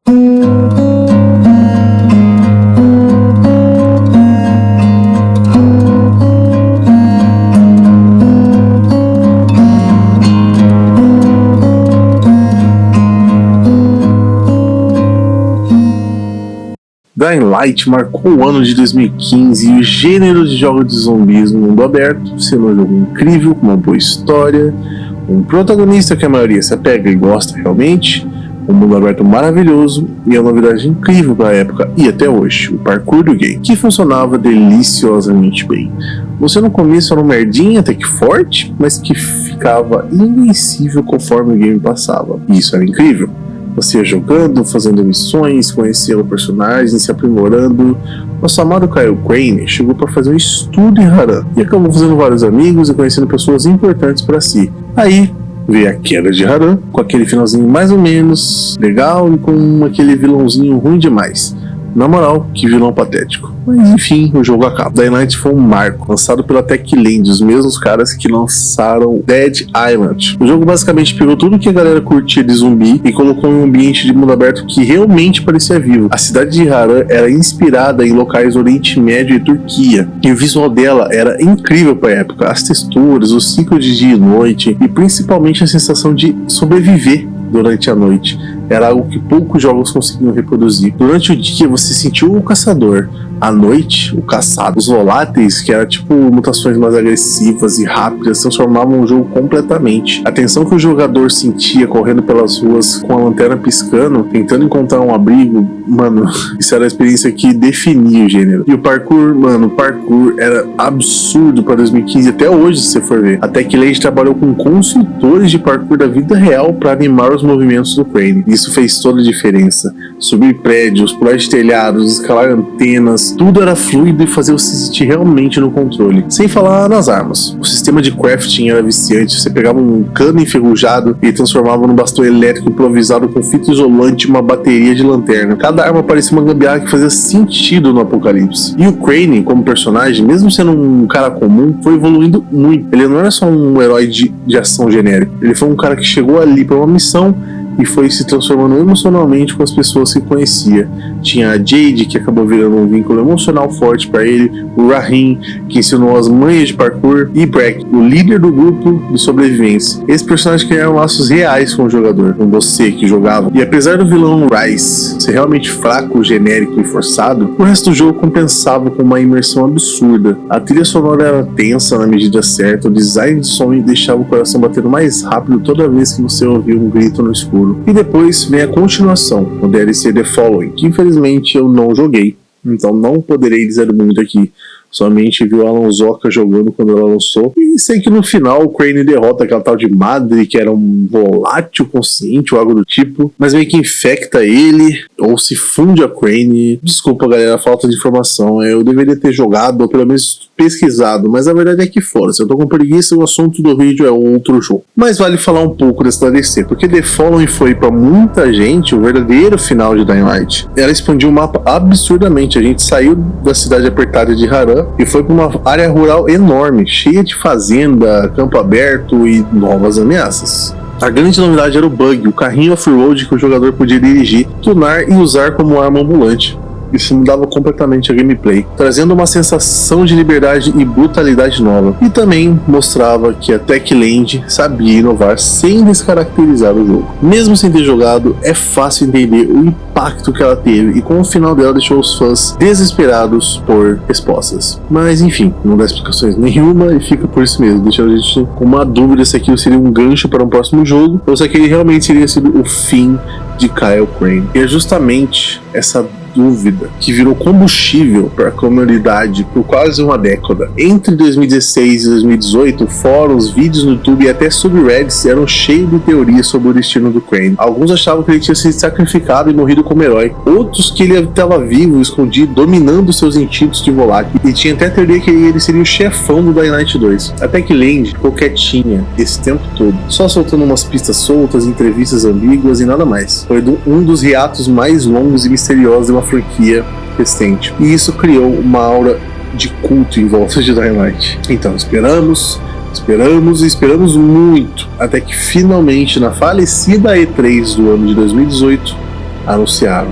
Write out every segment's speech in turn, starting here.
Dying Light marcou o ano de 2015 e o gênero de jogos de zumbis no mundo aberto, sendo um jogo incrível, com uma boa história, um protagonista que a maioria se apega e gosta realmente, um mundo aberto maravilhoso e uma novidade incrível para a época e até hoje, o parkour do game, que funcionava deliciosamente bem. Você no começo era um merdinha até que forte, mas que ficava invencível conforme o game passava, e isso era incrível. Você ia jogando, fazendo missões, conhecendo personagens, se aprimorando. Nosso amado Kyle Crane chegou para fazer um estudo em Haran e acabou fazendo vários amigos e conhecendo pessoas importantes para si. Aí veio a queda de Haran, com aquele finalzinho mais ou menos legal e com aquele vilãozinho ruim demais. Na moral, que vilão patético. Mas enfim, o jogo acaba. Dying Light foi um marco, lançado pela Techland, os mesmos caras que lançaram Dead Island. O jogo basicamente pegou tudo que a galera curtia de zumbi e colocou em um ambiente de mundo aberto que realmente parecia vivo. A cidade de Haran era inspirada em locais do Oriente Médio e Turquia, e o visual dela era incrível para a época. As texturas, o ciclo de dia e noite, e principalmente a sensação de sobreviver durante a noite. Era algo que poucos jogos conseguiam reproduzir. Durante o dia você sentiu o caçador, à noite o caçado. Os voláteis, que eram tipo mutações mais agressivas e rápidas, transformavam o jogo completamente. A tensão que o jogador sentia correndo pelas ruas com a lanterna piscando, tentando encontrar um abrigo, mano, isso era a experiência que definia o gênero. E o parkour, mano, o parkour era absurdo para 2015, até hoje se você for ver. A Techland trabalhou com consultores de parkour da vida real para animar os movimentos do Crane. Isso fez toda a diferença. Subir prédios, pular de telhados, escalar antenas, tudo era fluido e fazia você sentir realmente no controle. Sem falar nas armas. O sistema de crafting era viciante. Você pegava um cano enferrujado e transformava num bastão elétrico improvisado com fita isolante e uma bateria de lanterna. Cada arma parecia uma gambiarra que fazia sentido no apocalipse. E o Crane, como personagem, mesmo sendo um cara comum, foi evoluindo muito. Ele não era só um herói de ação genérico. Ele foi um cara que chegou ali para uma missão e foi se transformando emocionalmente com as pessoas que conhecia. Tinha a Jade, que acabou virando um vínculo emocional forte para ele, o Rahim, que ensinou as manhas de parkour, e Breck, o líder do grupo de sobrevivência. Esses personagens criaram laços reais com o jogador, com você que jogava. E apesar do vilão Rice ser realmente fraco, genérico e forçado, o resto do jogo compensava com uma imersão absurda. A trilha sonora era tensa na medida certa, o design de som deixava o coração batendo mais rápido toda vez que você ouvia um grito no escuro. E depois vem a continuação, o DLC The Following, que infelizmente eu não joguei, então não poderei dizer muito aqui. Somente vi o Alan Zoka jogando quando ela lançou. E sei que no final o Crane derrota aquela tal de Madre, que era um volátil consciente ou algo do tipo. Mas meio que infecta ele, ou se funde a Crane. Desculpa, galera, a falta de informação. Eu deveria ter jogado, ou pelo menos pesquisado. Mas a verdade é que fora. Se eu tô com preguiça, o assunto do vídeo é outro jogo. Mas vale falar um pouco dessa DLC, porque The Following foi pra muita gente o verdadeiro final de Dying Light. Ela expandiu o mapa absurdamente. A gente saiu da cidade apertada de Haran e foi para uma área rural enorme, cheia de fazenda, campo aberto e novas ameaças. A grande novidade era o bug, o carrinho off-road que o jogador podia dirigir, tunar e usar como arma ambulante. Isso mudava completamente a gameplay, trazendo uma sensação de liberdade e brutalidade nova. E também mostrava que a Techland sabia inovar sem descaracterizar o jogo. Mesmo sem ter jogado, é fácil entender o impacto que ela teve, e com o final dela deixou os fãs desesperados por respostas. Mas enfim, não dá explicações nenhuma e fica por isso mesmo, deixando a gente com uma dúvida se aquilo seria um gancho para um próximo jogo, ou se aquele realmente teria sido o fim de Kyle Crane. E é justamente essa dúvida que virou combustível para a comunidade por quase uma década. Entre 2016 e 2018, fóruns, vídeos no YouTube e até subreddits eram cheios de teorias sobre o destino do Crane. Alguns achavam que ele tinha sido sacrificado e morrido como herói, outros que ele estava vivo, escondido, dominando seus instintos de volátil, e tinha até a teoria que ele seria o chefão do Dying Light 2. A Techland ficou quietinha esse tempo todo, só soltando umas pistas soltas, entrevistas ambíguas e nada mais. Foi um dos hiatos mais longos e misteriosos de uma franquia recente, e isso criou uma aura de culto em volta de Dying Light. Então esperamos muito, até que finalmente na falecida E3 do ano de 2018 anunciaram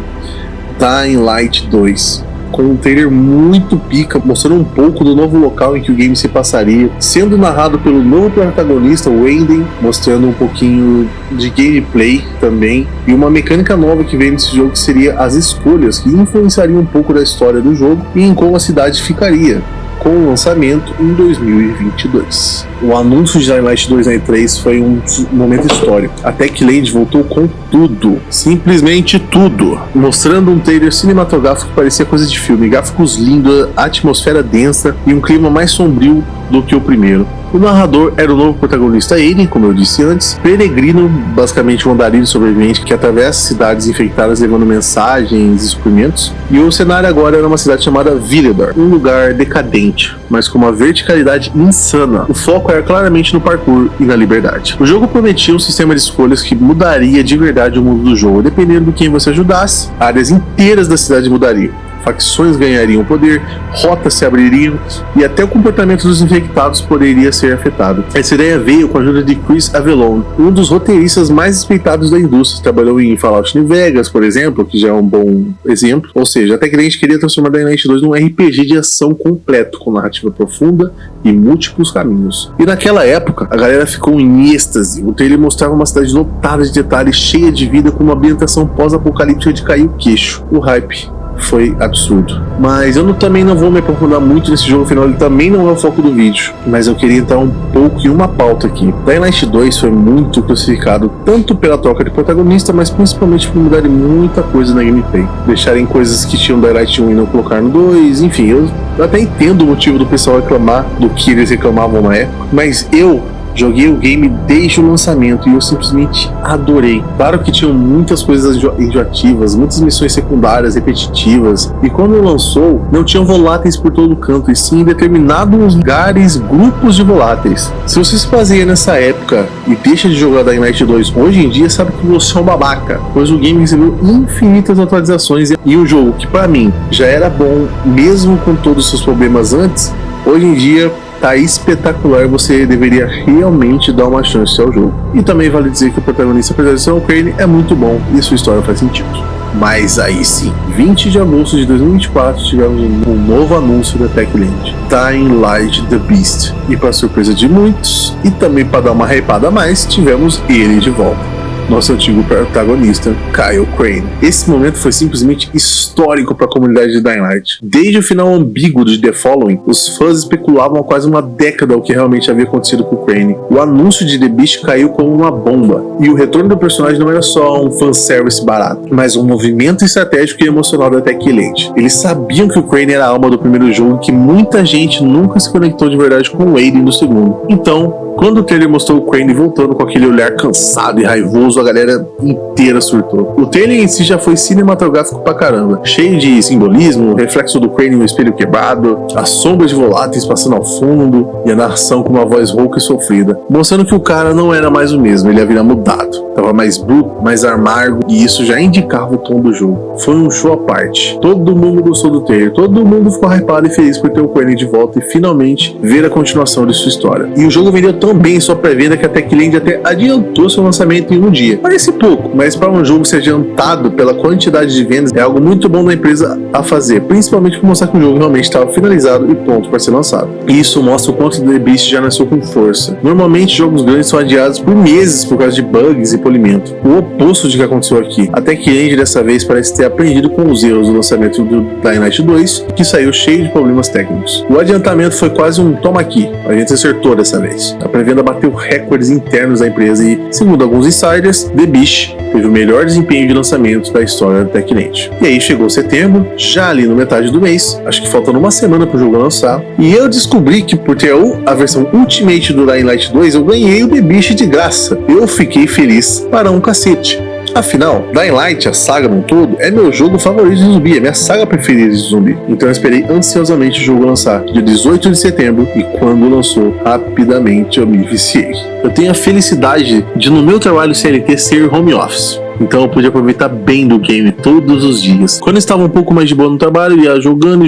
Dying Light 2, com um trailer muito pica, mostrando um pouco do novo local em que o game se passaria, sendo narrado pelo novo protagonista, o Aiden, mostrando um pouquinho de gameplay também, e uma mecânica nova que veio nesse jogo, que seria as escolhas, que influenciariam um pouco da história do jogo e em como a cidade ficaria, com o lançamento em 2022. O anúncio de Dying Light 2 na E3 foi um momento histórico. A Techland voltou com tudo, simplesmente tudo, mostrando um trailer cinematográfico que parecia coisa de filme, gráficos lindos, atmosfera densa e um clima mais sombrio do que o primeiro. O narrador era o novo protagonista Aiden, como eu disse antes, peregrino, basicamente um andarilho sobrevivente que atravessa cidades infectadas levando mensagens e suprimentos. E o cenário agora era uma cidade chamada Villedor, um lugar decadente, mas com uma verticalidade insana. O foco era claramente no parkour e na liberdade. O jogo prometia um sistema de escolhas que mudaria de verdade o mundo do jogo. Dependendo de quem você ajudasse, áreas inteiras da cidade mudariam. Facções ganhariam poder, rotas se abririam e até o comportamento dos infectados poderia ser afetado. Essa ideia veio com a ajuda de Chris Avellone, um dos roteiristas mais respeitados da indústria. Trabalhou em Fallout New Vegas, por exemplo, que já é um bom exemplo. Ou seja, até que a gente queria transformar Dying Light 2 num RPG de ação completo, com narrativa profunda e múltiplos caminhos. E naquela época, a galera ficou em êxtase. O trailer mostrava uma cidade lotada de detalhes, cheia de vida, com uma ambientação pós-apocalíptica de cair o queixo. O hype foi absurdo. Mas eu também não vou me aprofundar muito nesse jogo, afinal ele também não é o foco do vídeo. Mas eu queria entrar um pouco em uma pauta aqui. Dying Light 2 foi muito crucificado, tanto pela troca de protagonista, mas principalmente por mudarem muita coisa na gameplay. Deixarem coisas que tinham Dying Light 1 e não colocar no 2, enfim, eu até entendo o motivo do pessoal reclamar do que eles reclamavam na época, mas eu joguei o game desde o lançamento e eu simplesmente adorei. Claro que tinham muitas coisas enjoativas, muitas missões secundárias repetitivas, e quando lançou, não tinham voláteis por todo canto, e sim em determinados lugares, grupos de voláteis. Se você se baseia nessa época e deixa de jogar Dying Light 2 hoje em dia, sabe que você é um babaca, pois o game recebeu infinitas atualizações e um jogo que pra mim já era bom, mesmo com todos os seus problemas antes, hoje em dia tá espetacular. Você deveria realmente dar uma chance ao jogo. E também vale dizer que o protagonista, apesar de ser o Crane, é muito bom e sua história faz sentido. Mas aí sim, 20 de agosto de 2024 tivemos um novo anúncio da Techland, Dying Light The Beast. E para surpresa de muitos, e também para dar uma hypada a mais, tivemos ele de volta. Nosso antigo protagonista, Kyle Crane. Esse momento foi simplesmente histórico para a comunidade de Dying Light. Desde o final ambíguo de The Following, os fãs especulavam há quase uma década o que realmente havia acontecido com o Crane. O anúncio de The Beast caiu como uma bomba, e o retorno do personagem não era só um fanservice barato, mas um movimento estratégico e emocional da Techland. Eles sabiam que o Crane era a alma do primeiro jogo e que muita gente nunca se conectou de verdade com o Aiden do segundo. Então, quando o trailer mostrou o Crane voltando com aquele olhar cansado e raivoso, a galera inteira surtou. O trailer em si já foi cinematográfico pra caramba, cheio de simbolismo, o reflexo do Crane no espelho quebrado, as sombras de voláteis passando ao fundo e a narração com uma voz rouca e sofrida, mostrando que o cara não era mais o mesmo, ele havia mudado. Tava mais bruto, mais amargo, e isso já indicava o tom do jogo. Foi um show à parte. Todo mundo gostou do trailer, todo mundo ficou hypado e feliz por ter o Crane de volta e finalmente ver a continuação de sua história. E o jogo vendeu tão bem sua pré-venda que a Techland até adiantou seu lançamento em um dia. Parece pouco, mas para um jogo ser adiantado pela quantidade de vendas é algo muito bom da empresa a fazer, principalmente por mostrar que o jogo realmente estava finalizado e pronto para ser lançado. E isso mostra o quanto The Beast já nasceu com força. Normalmente jogos grandes são adiados por meses por causa de bugs e polimento. O oposto de que aconteceu aqui. A Techland dessa vez parece ter aprendido com os erros do lançamento do Dying Light 2, que saiu cheio de problemas técnicos. O adiantamento foi quase um toma aqui, a gente acertou dessa vez. A pré-venda bateu recordes internos da empresa e, segundo alguns insiders, The Beast teve o melhor desempenho de lançamento da história da Techland. E aí chegou setembro, já ali no metade do mês, acho que faltando uma semana pro jogo lançar, e eu descobri que por ter a versão Ultimate do Dying Light 2, eu ganhei o The Beast de graça. Eu fiquei feliz para um cacete. Afinal, Dying Light, a saga no todo, é meu jogo favorito de zumbi, é minha saga preferida de zumbi. Então eu esperei ansiosamente o jogo lançar, dia 18 de setembro, e quando lançou, rapidamente eu me viciei. Eu tenho a felicidade de no meu trabalho CLT ser home office. então eu pude aproveitar bem do game todos os dias. Quando eu estava um pouco mais de boa no trabalho, eu ia jogando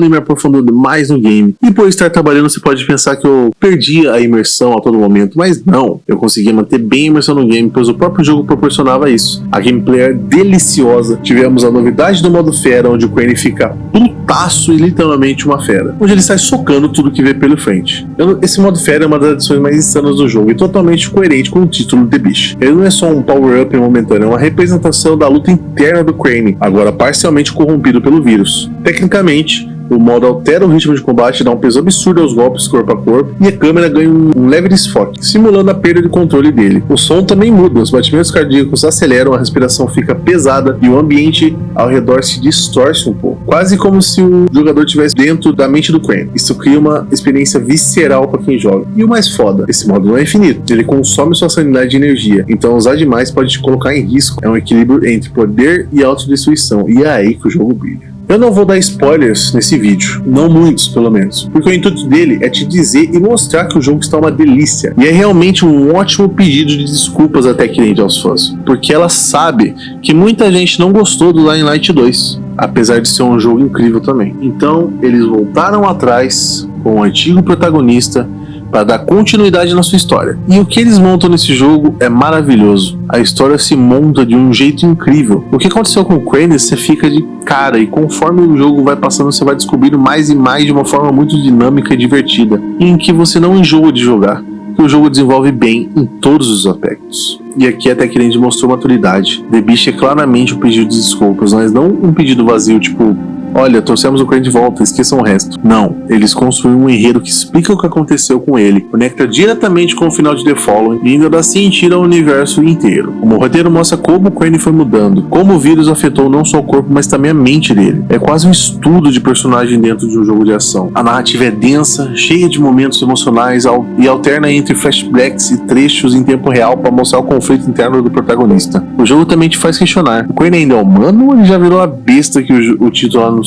e me aprofundando mais no game. E por estar trabalhando, você pode pensar que eu perdia a imersão a todo momento, mas não, eu conseguia manter bem a imersão no game, pois o próprio jogo proporcionava isso. A gameplay é deliciosa, tivemos a novidade do modo fera, onde o Crane fica putaço e literalmente uma fera, onde ele sai socando tudo que vê pela frente. Esse modo fera é uma das adições mais insanas do jogo e totalmente coerente com o título The Beast. Ele não é só um power-up momentâneo, é uma representação da luta interna do Crane, agora parcialmente corrompido pelo vírus. Tecnicamente, o modo altera o ritmo de combate, dá um peso absurdo aos golpes corpo a corpo e a câmera ganha um leve desfoque, simulando a perda de controle dele. O som também muda, os batimentos cardíacos aceleram, a respiração fica pesada e o ambiente ao redor se distorce um pouco, quase como se o jogador estivesse dentro da mente do Crane. Isso cria uma experiência visceral para quem joga. E o mais foda, esse modo não é infinito, ele consome sua sanidade e energia, então usar demais pode te colocar em risco. É um equilíbrio entre poder e autodestruição, e é aí que o jogo brilha. Eu não vou dar spoilers nesse vídeo, não muitos pelo menos, porque o intuito dele é te dizer e mostrar que o jogo está uma delícia, e é realmente um ótimo pedido de desculpas a Techland aos fãs, porque ela sabe que muita gente não gostou do Dying Light 2, apesar de ser um jogo incrível também. Então eles voltaram atrás com o antigo protagonista para dar continuidade na sua história. E o que eles montam nesse jogo é maravilhoso. A história se monta de um jeito incrível. O que aconteceu com o Crane, você fica de cara, e conforme o jogo vai passando, você vai descobrindo mais e mais de uma forma muito dinâmica e divertida, e em que você não enjoa de jogar, que o jogo desenvolve bem em todos os aspectos. E aqui a Techland mostrou maturidade. The Beast é claramente um pedido de desculpas, mas não um pedido vazio, tipo, olha, trouxemos o Crane de volta, esqueçam o resto. Não, eles construíram um enredo que explica o que aconteceu com ele, conecta diretamente com o final de The Following e ainda dá sentido ao universo inteiro. O roteiro mostra como o Crane foi mudando, como o vírus afetou não só o corpo, mas também a mente dele. É quase um estudo de personagem dentro de um jogo de ação. A narrativa é densa, cheia de momentos emocionais e alterna entre flashbacks e trechos em tempo real para mostrar o conflito interno do protagonista. O jogo também te faz questionar, o Crane ainda é humano ou ele já virou a besta que o título anuncia?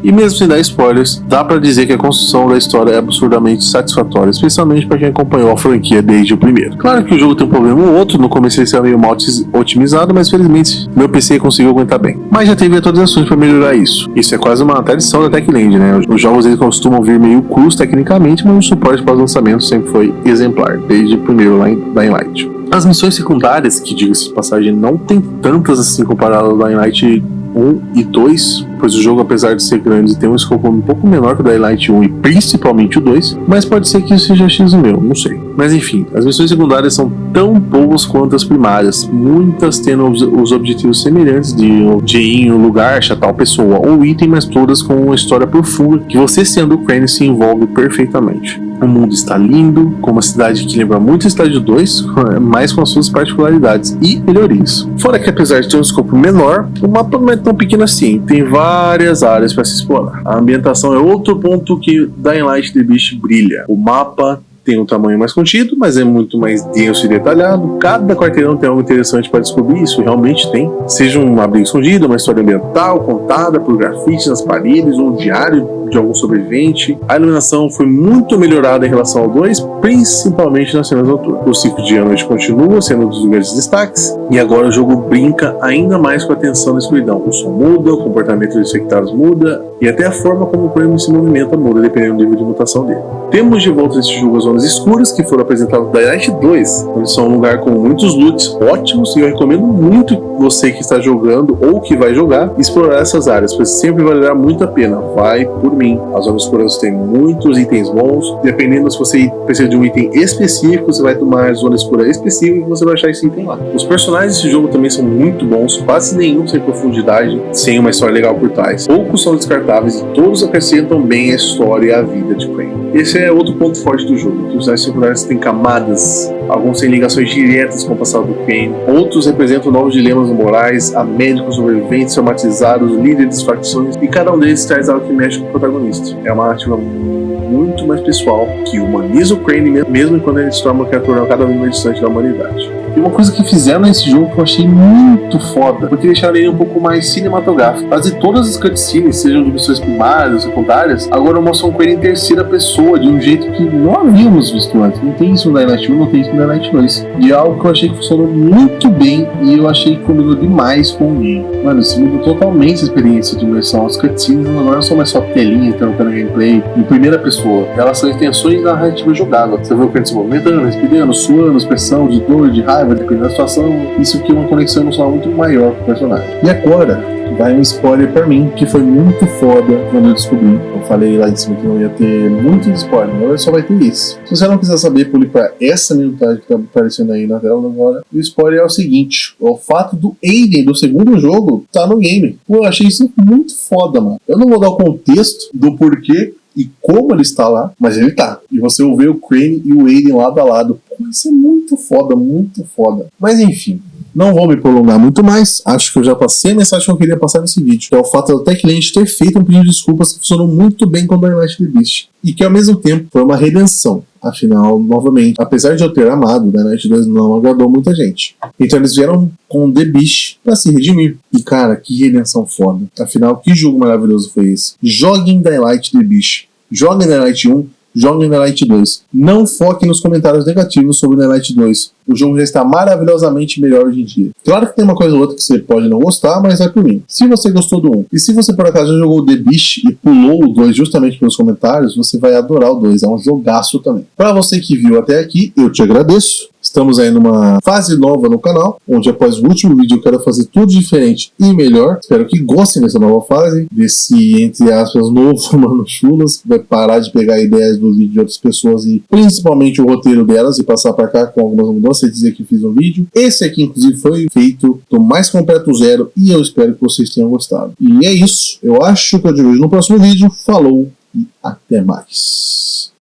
E mesmo sem dar spoilers, dá pra dizer que a construção da história é absurdamente satisfatória, especialmente para quem acompanhou a franquia desde o primeiro. Claro que o jogo tem um problema ou outro, no começo ele estava meio mal otimizado, mas felizmente meu PC conseguiu aguentar bem. Mas já teve atualizações para melhorar isso. Isso é quase uma tradição da Techland, né? Os jogos eles costumam vir meio crus tecnicamente, mas o suporte pós-lançamento sempre foi exemplar, desde o primeiro Dying Light. As missões secundárias, que diga-se de passagem, não tem tantas assim comparadas ao Dying Light 1 e 2, pois o jogo, apesar de ser grande, tem um escopo um pouco menor que o Dying Light 1 e principalmente o 2, mas pode ser que isso seja X meu, não sei. Mas enfim, as missões secundárias são tão boas quanto as primárias, muitas tendo os objetivos semelhantes de ir em um lugar, achar tal pessoa ou item, mas todas com uma história profunda que você, sendo o Crane, se envolve perfeitamente. O mundo está lindo, com uma cidade que lembra muito Estádio 2, mas com as suas particularidades e melhorias. Fora que, apesar de ter um escopo menor, o mapa não é tão pequeno assim, tem várias áreas para se explorar. A ambientação é outro ponto que Dying Light The Beast brilha. O mapa tem um tamanho mais contido, mas é muito mais denso e detalhado. Cada quarteirão tem algo interessante para descobrir, isso realmente tem. Seja um abrigo escondido, uma história ambiental contada por grafites nas paredes, ou um diário de algum sobrevivente. A iluminação foi muito melhorada em relação ao 2, principalmente nas cenas noturnas. O ciclo de noite continua sendo um dos grandes destaques, e agora o jogo brinca ainda mais com a tensão da escuridão. O som muda, o comportamento dos infectados muda, e até a forma como o Crane se movimenta muda, dependendo do nível de mutação dele. Temos de volta esse jogo as zonas escuras, que foram apresentadas no Dying Light 2, onde são um lugar com muitos loots ótimos, e eu recomendo muito você que está jogando ou que vai jogar explorar essas áreas, pois sempre valerá muito a pena. Vai por mim. As zonas escuras têm muitos itens bons, dependendo se você precisa de um item específico, você vai tomar a zona escura específica e você vai achar esse item lá. Os personagens desse jogo também são muito bons, quase nenhum sem profundidade, sem uma história legal por trás. Poucos são descartáveis e todos acrescentam bem a história e a vida de Crane. Esse é outro ponto forte do jogo. Os personagens secundários têm camadas, alguns têm ligações diretas com o passado do Crane, outros representam novos dilemas morais, há médicos sobreviventes, traumatizados, líderes de facções, e cada um deles traz algo que mexe com o protagonista. É uma narrativa muito mais pessoal, que humaniza o Crane mesmo quando ele se torna uma criatura cada vez mais distante da humanidade. E uma coisa que fizeram nesse jogo que eu achei muito foda, porque deixaram ele um pouco mais cinematográfico. Fazer todas as cutscenes, sejam de missões primárias ou secundárias, agora mostram com ele em terceira pessoa, de um jeito que não havíamos visto antes. Não tem isso no Dying Light 1, não tem isso no Dying Light 2. E é algo que eu achei que funcionou muito bem e eu achei que combinou demais com o game. Mano, isso mudou totalmente a experiência de imersão. As cutscenes agora não são mais só telinha interrompendo gameplay em primeira pessoa. Elas são extensões da narrativa jogável. Você vê o cliente se movimentando, respirando, suando, expressão de dor, de raiva, dependendo da situação. Isso cria uma conexão emocional muito maior com o personagem. E agora, vai um spoiler pra mim, que foi muito foda quando eu descobri. Eu falei lá em cima que não ia ter muito spoiler, agora só vai ter esse. Se você não quiser saber, pule pra essa minutagem que tá aparecendo aí na tela agora. O spoiler é o seguinte: o fato do Aiden do segundo jogo tá no game. Pô, eu achei isso muito foda, mano. Eu não vou dar o contexto do porquê e como ele está lá, mas ele tá. E você vê o Crane e o Aiden lado a lado. Pô, isso é muito foda, muito foda. Mas enfim, não vou me prolongar muito mais. Acho que eu já passei a mensagem que eu queria passar nesse vídeo, que é o fato da Techland ter feito um pedido de desculpas que funcionou muito bem com Dying Light The Beast, e que ao mesmo tempo foi uma redenção. Afinal, novamente, apesar de eu ter amado, Dying Light 2 não agradou muita gente. Então eles vieram com The Beast pra se redimir. E cara, que redenção foda. Afinal, que jogo maravilhoso foi esse? Joguem Dying Light The Beast. Joguem Dying Light 1. Joguem Dying Light 2. Não foquem nos comentários negativos sobre Dying Light 2. O jogo já está maravilhosamente melhor hoje em dia. Claro que tem uma coisa ou outra que você pode não gostar, mas é por mim. Se você gostou do 1, e se você por acaso já jogou The Beast e pulou o 2 justamente pelos comentários, você vai adorar o 2. É um jogaço também. Para você que viu até aqui, eu te agradeço. Estamos aí numa fase nova no canal, onde após o último vídeo eu quero fazer tudo diferente e melhor. Espero que gostem dessa nova fase, desse, entre aspas, novo Mano Chulas, que vai parar de pegar ideias do vídeo de outras pessoas e principalmente o roteiro delas e passar para cá com algumas mudanças e dizer que fiz um vídeo. Esse aqui, inclusive, foi feito do mais completo zero e eu espero que vocês tenham gostado. E é isso, eu acho que eu te vejo no próximo vídeo. Falou e até mais.